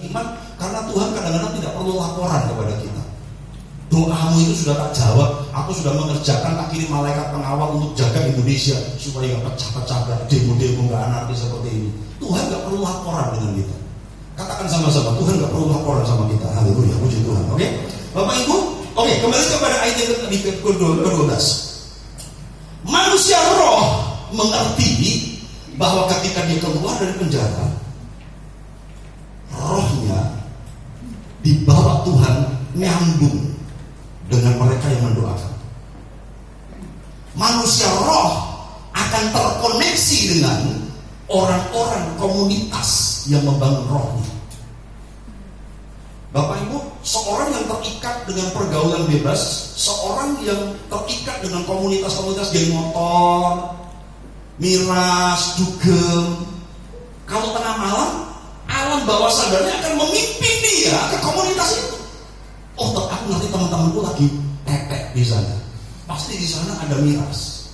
iman, karena Tuhan kadang-kadang tidak perlu laporan kepada kita. Doamu itu sudah tak jawab, aku sudah mengerjakan, tak kirim malaikat pengawal untuk jaga Indonesia supaya nggak pecah-pecah, demo-demo nggak anarkis seperti ini. Tuhan nggak perlu laporan dengan kita. Katakan sama-sama, Tuhan nggak perlu laporan sama kita. Haleluya, puji Tuhan. Oke, Bapak Ibu, oke, kembali kepada ayat yang ke-12. Manusia roh mengerti bahwa ketika dia keluar dari penjara, rohnya dibawa Tuhan nyambung dengan mereka yang mendoakan. Manusia roh akan terkoneksi dengan orang-orang komunitas yang membangun rohnya. Bapak Ibu, seorang yang terikat dengan pergaulan bebas, seorang yang terikat dengan komunitas-komunitas geng motor, miras, dugem, kalau tengah malam, alam bawah sadarnya akan memimpin dia ke komunitas itu. Oh, aku nanti teman-temanku lagi tetek di sana. Pasti di sana ada miras.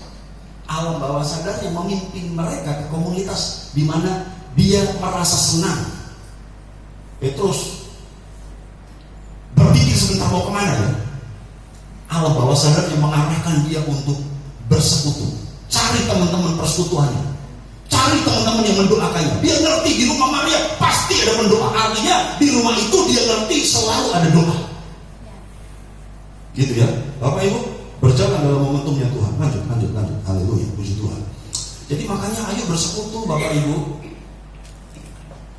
Alam bawah sadar yang memimpin mereka ke komunitas di mana dia merasa senang. Terus berpikir sebentar mau kemana ya? Alam bawah sadar yang mengarahkan dia untuk bersekutu. Cari teman-teman persekutuannya. Cari teman-teman yang mendoakannya. Dia ngerti di rumah Maria pasti ada pendoa. Artinya di rumah itu dia ngerti selalu ada doa. Gitu ya, Bapak Ibu, berjalan dalam momentumnya Tuhan. Lanjut. Haleluya, puji Tuhan. Jadi makanya ayo bersekutu Bapak Ibu.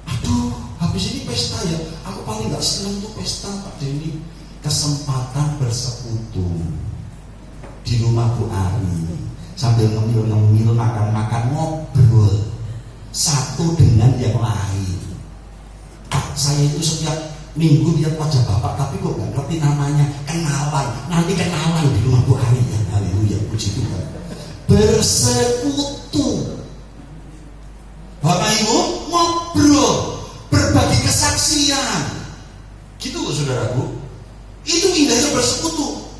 Aduh, habis ini pesta ya. Aku paling gak senang tuh pesta Pak Denny. Kesempatan bersekutu di rumah Bu Ari, sambil ngemil-ngemil, makan-makan, ngobrol satu dengan yang lain. Pak, saya itu setiap minggu lihat wajah Bapak, tapi kok gak ngerti namanya. Kenalan, nanti kenalan di rumah Bu Ari ya. Haleluya, puji Tuhan. Bersekutu Bapak Ibu, ngobrol, berbagi kesaksian. Gitu loh saudaraku. Itu indahnya bersekutu.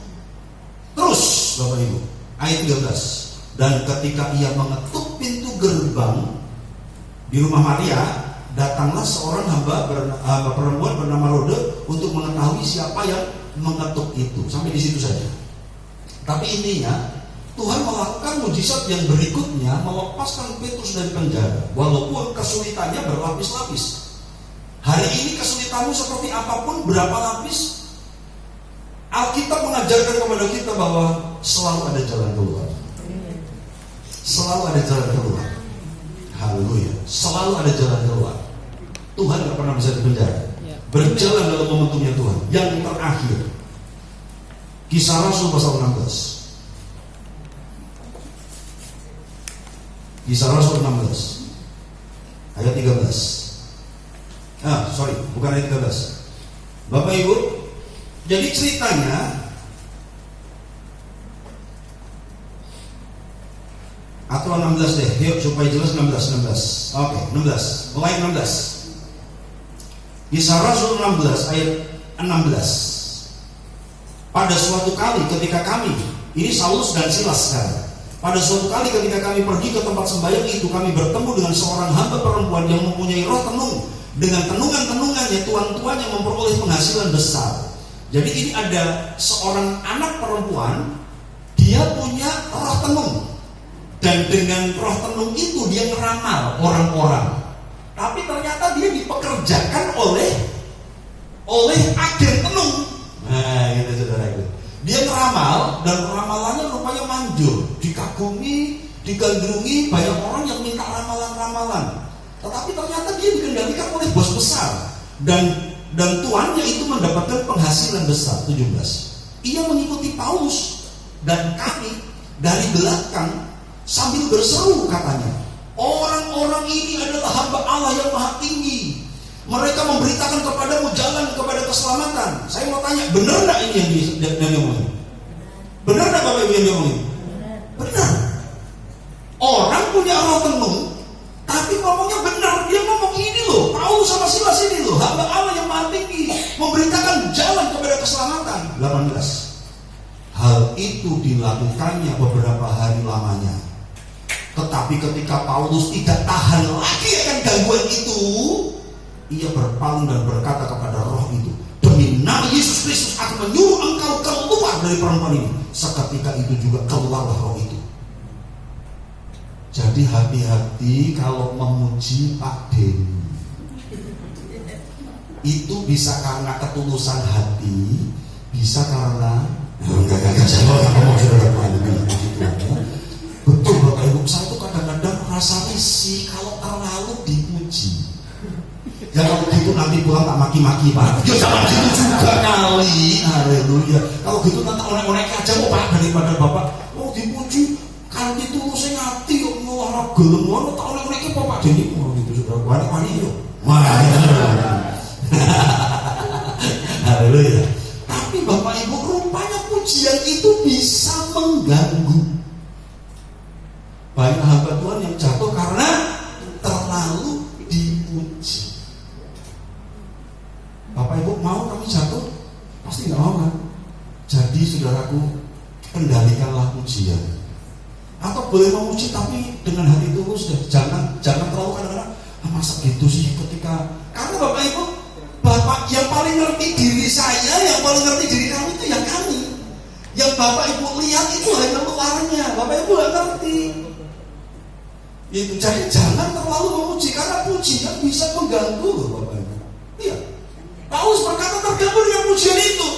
Terus Bapak Ibu, ayat 13. Dan ketika ia mengetuk pintu gerbang di rumah Maria, datanglah seorang hamba perempuan bernama Rode untuk mengetahui siapa yang mengetuk itu. Sampai di situ saja. Tapi intinya Tuhan melakukan mujizat yang berikutnya, melepaskan Petrus dari penjara. Walaupun kesulitannya berlapis-lapis. Hari ini kesulitanmu seperti apapun, berapa lapis, Alkitab mengajarkan kepada kita bahwa selalu ada jalan keluar. Selalu ada jalan keluar. Haleluya. Selalu ada jalan keluar. Tuhan gak pernah bisa dipenjara. Berjalan dalam momentumnya Tuhan. Yang terakhir, Kisah Rasul pasal 16. Kisah Rasul 16 ayat 13. Bukan ayat 13. Bapak Ibu, jadi ceritanya, atau 16 deh, yuk supaya jelas 16. Oke, 16. Mulai 16. Kisah Rasul 16 ayat 16. Pada suatu kali ketika kami, ini Saulus dan Silas sekarang. Pada suatu kali ketika kami pergi ke tempat sembahyang itu, kami bertemu dengan seorang hamba perempuan yang mempunyai roh tenung. Dengan tenungan-tenungannya, tuan-tuan yang memperoleh penghasilan besar. Jadi ini ada seorang anak perempuan, dia punya roh tenung. Dan dengan roh tenung itu dia ngeramal orang-orang. Tapi ternyata dia dipekerjakan oleh agen tenung. Nah, gitu saudara itu. Dia ngeramal dan ramalannya rupanya manjur, dikagumi, digandrungi banyak orang yang minta ramalan-ramalan. Tetapi ternyata dia dikendalikan oleh bos besar dan tuannya itu mendapatkan penghasilan besar. 17. Ia mengikuti Paulus dan kami dari belakang sambil berseru katanya, orang-orang ini adalah hamba Allah yang maha tinggi. Mereka memberitakan kepadamu jalan kepada keselamatan. Saya mau tanya, benar gak ini yang diomongin? Benar gak Bapak Ibu yang diomongin? Benar. Orang punya roh tenung, tapi ngomongnya benar. Dia ngomong ini loh, Paulus sama Silas ini loh, hamba Allah yang maha tinggi, memberitakan jalan kepada keselamatan. 18. Hal itu dilakukannya beberapa hari lamanya. Tetapi ketika Paulus tidak tahan lagi akan gangguan itu, ia berpaling dan berkata kepada roh itu, demi nama Yesus Kristus aku menyuruh engkau keluar dari perempuan ini. Seketika itu juga keluarlah roh itu. Jadi hati-hati kalau memuji Pak Denny. Itu bisa karena ketulusan hati, bisa karena enggak ngomong saudara betul Bapak Ibu. Saya itu kadang-kadang rasa risih kalau terlalu dipuji. Ya kalau gitu nanti pulang tak maki-maki Pak. Ya jangan gitu juga kali. Haleluya. Kalau gitu nanti onek-onek aja kok Pak, daripada Bapak dipuji kanthi tulus hati kok ora gelem ngono tak onek-onek apa Pak Denny gitu saudara. Wani-wani yo. Wah. Haleluya. Tapi Bapak Ibu, rupanya pujian itu bisa mengganggu banyak hamba Tuhan yang jatuh karena terlalu dipuji. Bapak Ibu mau kami jatuh? Pasti nggak mau kan? Jadi saudaraku, kendalikanlah pujian. Atau boleh memuji tapi dengan hati tulus deh. Jangan terlalu kadang-kadang masa gitu sih ketika. Karena Bapak Ibu, Bapak yang paling ngerti diri saya, yang paling ngerti diri kamu itu yang kami. Yang Bapak Ibu lihat itu hanya luarnya. Bapak Ibu nggak ngerti. Itu jadi jangan terlalu memuji karena pujian bisa mengganggu loh Bapak Ibu. Iya. Paulus berkata terganggu dengan pujian itu.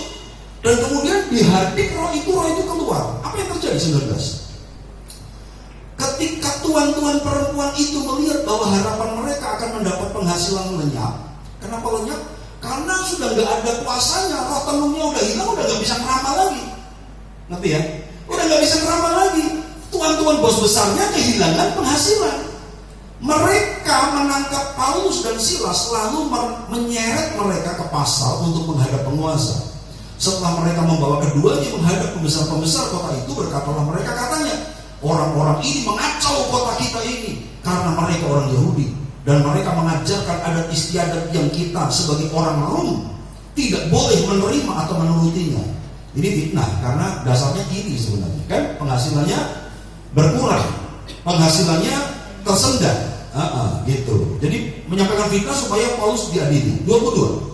Dan kemudian dihardik roh itu keluar. Apa yang terjadi 19? Ketika tuan-tuan perempuan itu melihat bahwa harapan mereka akan mendapat penghasilan lenyap. Kenapa lenyap? Karena sudah nggak ada kuasanya, roh tenungnya udah hilang, udah nggak bisa ngeramal lagi. Ngerti ya? Udah nggak bisa ngeramal lagi. Tuan-tuan bos besarnya kehilangan penghasilan. Mereka menangkap Paulus dan Silas lalu menyeret mereka ke pasar untuk menghadap penguasa. Setelah mereka membawa keduanya menghadap pembesar-pembesar kota itu, berkatalah mereka katanya, orang-orang ini mengacau kota kita ini karena mereka orang Yahudi dan mereka mengajarkan adat istiadat yang kita sebagai orang Rom tidak boleh menerima atau menurutinya. Ini fitnah karena dasarnya iri sebenarnya, kan penghasilannya berkurang, penghasilannya tersendat, gitu. Jadi menyampaikan fitnah supaya Paulus diadili. 22.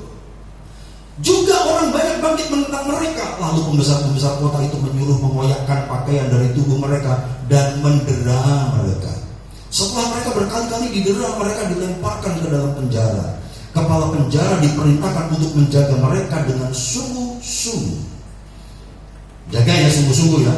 Juga orang banyak bangkit menentang mereka. Lalu pembesar-pembesar kota itu menyuruh mengoyakkan pakaian dari tubuh mereka dan mendera mereka. Setelah mereka berkali-kali didera, mereka dilemparkan ke dalam penjara. Kepala penjara diperintahkan untuk menjaga mereka dengan sungguh-sungguh. Jaga ya sungguh-sungguh ya.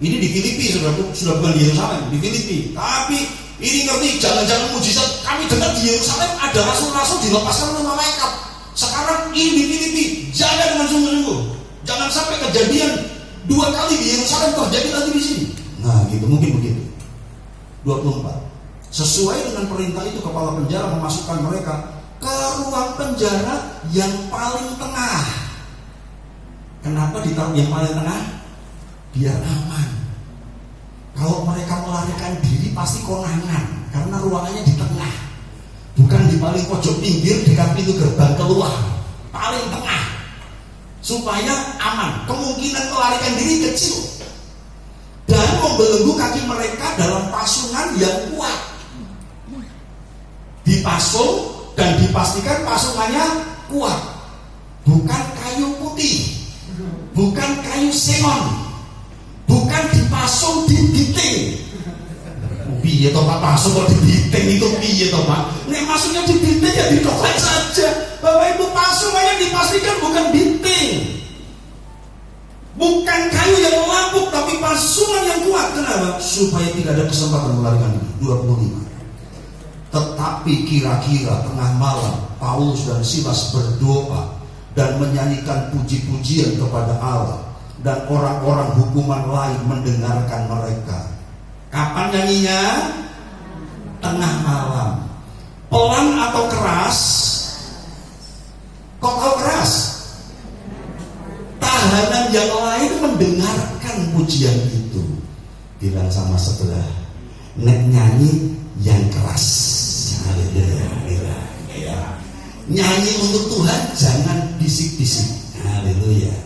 Ini di Filipi, sudah bukan di Yerusalem, di Filipi. Tapi ini ngerti, jangan-jangan mujizat. Kami dengar di Yerusalem ada rasul-rasul dilepaskan oleh malaikat. Sekarang ini di Filipi, jaga dengan sungguh-sungguh. Jangan sampai kejadian 2 kali di Yerusalem terjadi lagi di sini. Nah, gitu, mungkin begitu. 24. Sesuai dengan perintah itu, kepala penjara memasukkan mereka ke ruang penjara yang paling tengah. Kenapa ditaruh yang paling tengah? Biar aman. Kalau mereka melarikan diri pasti konangan, karena ruangannya di tengah. Bukan di paling pojok pinggir dekat pintu gerbang keluar, paling tengah, supaya aman. Kemungkinan melarikan diri kecil dan membelenggu kaki mereka dalam pasungan yang kuat. Dipasung dan dipastikan pasungannya kuat, bukan kayu putih, bukan kayu sengon, bukan dipasung di dinding. Piye toh Pak, pasung kok di dinding itu piye toh Pak? Nek masuknya di dinding ya dicolek saja. Bapak Ibu, pasungannya dipastikan bukan dinding, bukan kayu yang melambung, tapi pasungan yang kuat. Kenapa? Supaya tidak ada kesempatan melarikan diri. 25. Tetapi kira-kira tengah malam Paulus dan Silas berdoa dan menyanyikan puji-pujian kepada Allah, dan orang-orang hukuman lain mendengarkan mereka. Kapan nyanyinya? Tengah malam. Pelan atau keras? Kok tahu keras? Tahanan yang lain mendengarkan pujian itu. Bilang sama sebelah, nek nyanyi yang keras. Nyanyi untuk Tuhan, jangan bisik-bisik. Haleluya.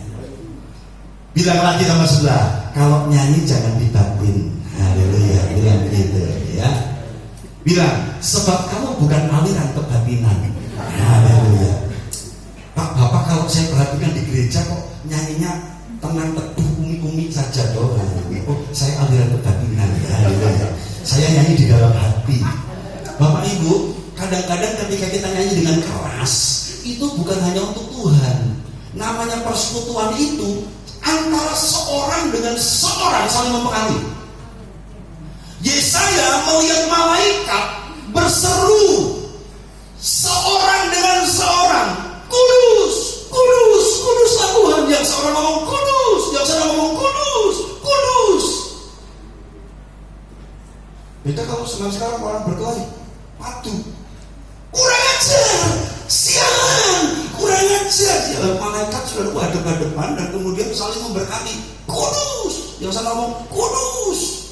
Bilang lagi sama sebelah, kalau nyanyi jangan dibatin. Haleluya, bilang begitu ya. Bilang, sebab kamu bukan aliran kebatinan. Haleluya. Pak, Bapak kalau saya perhatikan di gereja kok nyanyinya tenang teduh umi-umi saja dong. Oh, saya aliran kebatinan. Haleluya. Saya nyanyi di dalam hati. Bapak Ibu, kadang-kadang ketika kita nyanyi dengan keras, itu bukan hanya untuk Tuhan. Namanya persekutuan itu antara seorang dengan seorang saling mempengaruhi. Yesaya melihat malaikat berseru seorang dengan seorang, kudus, kudus, kuduslah Tuhan. Yang seorang ngomong kudus, yang seorang ngomong kudus, kudus. Beda kalau sekarang orang berkelahi, patuh, kurang ajar, sialan, kurang ajar. Malaikat sudah hadap-hadapan dan kemudian saling memberkati, kudus, yang sana ngomong kudus.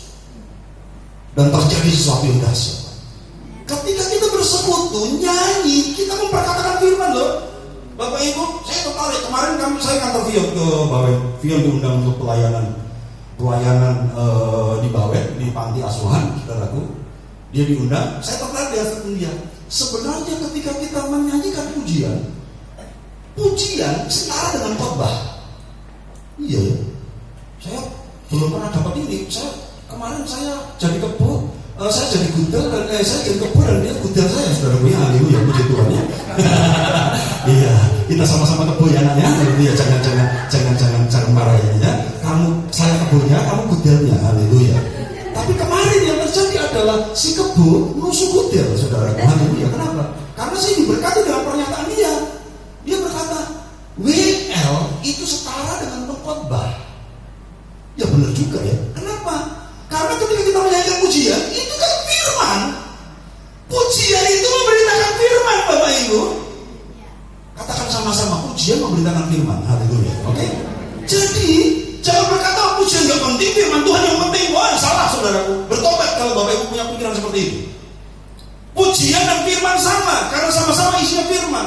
Dan terjadi sesuatu yang dahsyat. Ketika kita bersekutu, nyanyi, kita memperkatakan firman loh. Bapak Ibu, saya tertarik. Kemarin saya kantor Vion ke Bawen. Vion diundang untuk pelayanan di Bawen, di panti asuhan, saudaraku. Dia diundang. Saya tertarik dia. Sebenarnya ketika kita menyanyikan pujian setara dengan khotbah. Iya ya. Saya belum pernah dapat ini. Kemarin saya jadi kebo, saya jadi gudel dan saya jadi kebo dan dia gudel saya, saudaraku ya. Haleluya, puji Tuhan ya. Iya, kita sama-sama kebo ya anaknya. Haleluya, jangan marah ya. Saya kebonya, kamu gudelnya. Haleluya. Tapi kemarin yang terjadi adalah si kebo nusuk gudel, saudaraku. Haleluya. Kenapa? Karena saya diberkati dengan pernyataan dia. Dia berkata, WL itu setara dengan pengkhotbah. Ya benar juga ya. Kenapa? Karena ketika kita menyanyikan pujian, itu kan firman. Pujian itu memberitakan firman, Bapak Ibu. Katakan sama-sama, pujian memberitakan firman. Haleluya. Oke? Jadi, jangan berkata pujian gak penting, firman Tuhan yang penting. Wah, salah saudaraku. Bertobat kalau Bapak Ibu punya pikiran seperti itu. Pujian dan firman sama, karena sama-sama isinya firman.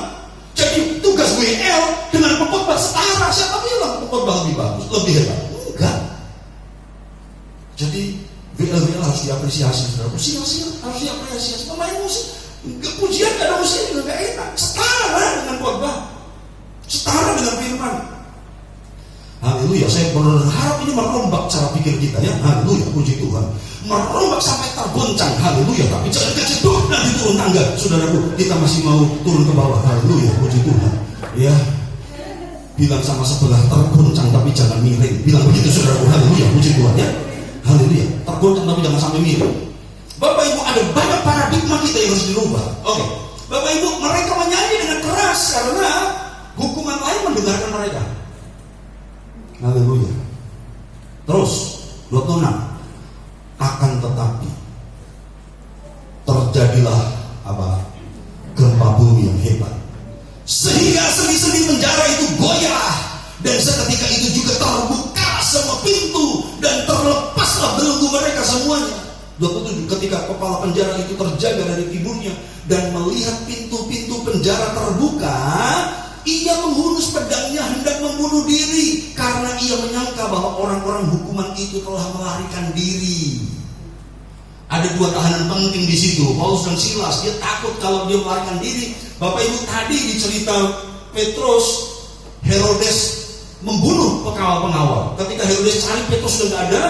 Jadi, tugas WL dengan pengkhotbah setara. Siapa bilang pengkhotbah lebih bagus, lebih hebat? Enggak. Jadi WL harus diapresiasi, saudara. Harus diapresiasi. Pemain musik, pujian gak ada musik juga gak enak. Setara dengan khotbah, setara dengan firman. Haleluya. Saya berharap ini merombak cara pikir kita ya. Haleluya, puji Tuhan. Merombak sampai tergoncang. Haleluya. Tapi jangan kejeduk dan diturun tangga, saudaraku. Kita masih mau turun ke bawah. Haleluya, puji Tuhan. Ya. Bilang sama sebelah, tergoncang tapi jangan miring. Bilang begitu, saudaraku. Haleluya, puji Tuhan ya. Haleluya, tergoncang tapi jangan sampai miring. Bapak Ibu, ada banyak paradigma kita yang harus dirubah. Oke, Bapak Ibu, mereka menyanyi dengan keras karena hukuman lain mendengarkan mereka. Haleluya. Terus 26. Akan tetapi terjadilah gempa bumi yang hebat, sehingga sendi-sendi penjara itu goyah, dan seketika itu juga terbuka semua pintu dan terlepaslah belenggu mereka semuanya. 27. Ketika kepala penjara itu terjaga dari tidurnya dan melihat pintu-pintu penjara terbuka, ia menghunus pedangnya hendak membunuh diri karena ia menyangka bahwa orang-orang hukuman itu telah melarikan diri. Ada dua tahanan penting di situ, Paulus dan Silas. Dia takut kalau dia melarikan diri. Bapak Ibu, tadi di cerita Petrus, Herodes membunuh pengawal-pengawal. Ketika Herodes cari Petrus sudah tidak ada,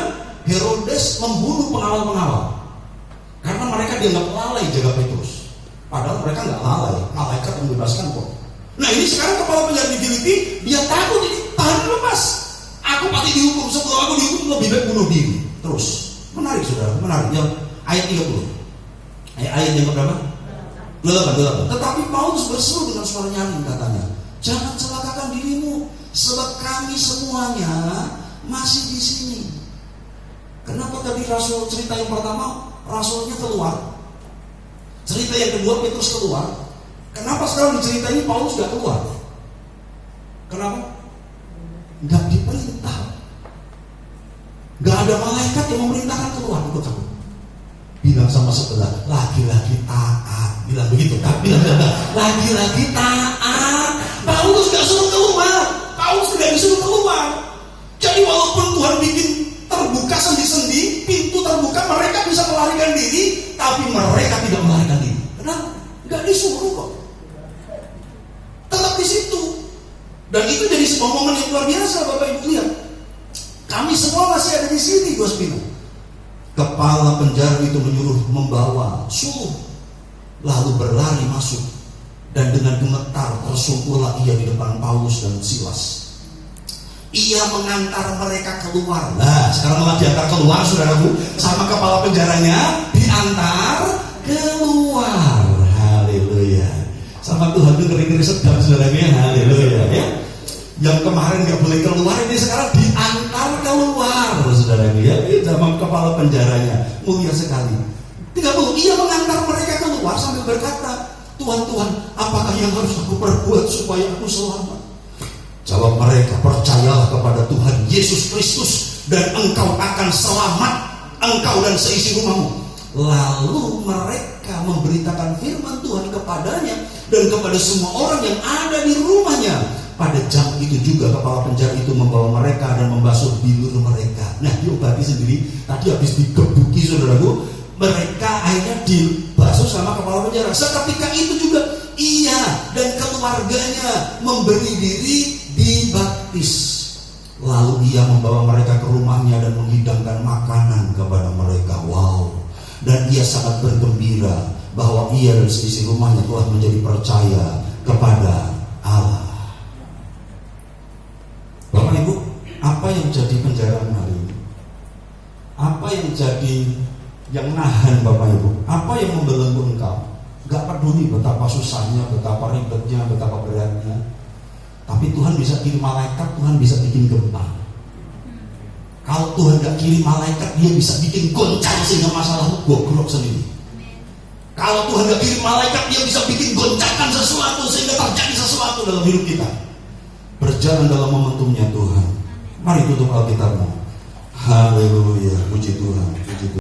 Herodes membunuh pengawal-pengawal karena mereka dianggap lalai jaga Petrus. Padahal mereka nggak lalai, malaikat membebaskan kok. Nah ini sekarang kepala penjara di Filipi, dia takut ini tahan lepas. Aku pasti dihukum, sebelum aku dihukum lebih baik bunuh diri. Terus menarik saudara, menarik. Yang ayat 30, ayat yang berapa? 28. Tetapi Paulus berseru dengan suara nyaring katanya, jangan celakakan dirimu, sebab kami semuanya masih di sini. Kenapa tadi Rasul cerita yang pertama Rasulnya keluar, cerita yang kedua Petrus keluar? Kenapa sekarang cerita ini Paulus gak keluar? Kenapa? Gak diperintah, gak ada malaikat yang memerintahkan keluar. Ikut aku, bilang sama sebelah, lagi-lagi taat. Bilang begitu kan? Bilang lagi-lagi taat. Paulus gak suruh keluar, Paulus tidak disuruh keluar. Jadi walaupun Tuhan bikin terbuka sendi-sendi, pintu terbuka, mereka bisa melarikan diri, tapi mereka tidak melarikan diri. Kenapa? Gak disuruh kok. Dan itu jadi sebuah momen yang luar biasa, Bapak Ibu lihat. Kami semua masih ada di sini, Gospino. Kepala penjara itu menyuruh membawa suruh, lalu berlari masuk, dan dengan gemetar tersungkurlah ia di depan Paulus dan Silas. Ia mengantar mereka keluar. Nah, sekarang malah diantar keluar, saudaraku, sama kepala penjaranya diantar keluar. Haleluya. Sama Tuhan itu ngeri-ngeri sedap, saudaraku, haleluya ya. Yang kemarin nggak boleh keluar, ini sekarang diantar keluar, saudaraku ya. Ini zaman kepala penjaranya, mulia sekali. 30, ia mengantar mereka keluar sambil berkata, Tuhan, Tuhan, apakah yang harus aku perbuat supaya aku selamat? Jawab mereka, percayalah kepada Tuhan Yesus Kristus dan engkau akan selamat, engkau dan seisi rumahmu. Lalu mereka memberitakan firman Tuhan kepadanya dan kepada semua orang yang ada di rumahnya. Pada jam itu juga kepala penjara itu membawa mereka dan membasuh bilur mereka. Nah, diobati sendiri, tadi habis digebuki, saudaraku, mereka akhirnya dibasuh sama kepala penjara. Seketika itu juga ia dan keluarganya memberi diri dibaptis. Lalu ia membawa mereka ke rumahnya dan menghidangkan makanan kepada mereka. Wow. Dan ia sangat bergembira bahwa ia dan seisi rumahnya telah menjadi percaya kepada Allah. Bapak Ibu, apa yang jadi penjaraan hari ini? Apa yang jadi yang nahan Bapak Ibu? Apa yang membelenggu engkau? Gak peduli betapa susahnya, betapa ribetnya, betapa beratnya. Tapi Tuhan bisa kirim malaikat, Tuhan bisa bikin gempa. Kalau Tuhan gak kirim malaikat, dia bisa bikin goncang sehingga masalahmu gogrok sendiri. Kalau Tuhan gak kirim malaikat, dia bisa bikin goncangan sesuatu sehingga terjadi sesuatu dalam hidup kita. Berjalan dalam momentumnya Tuhan. Mari tutup Alkitabmu. Haleluya, puji Tuhan, puji Tuhan.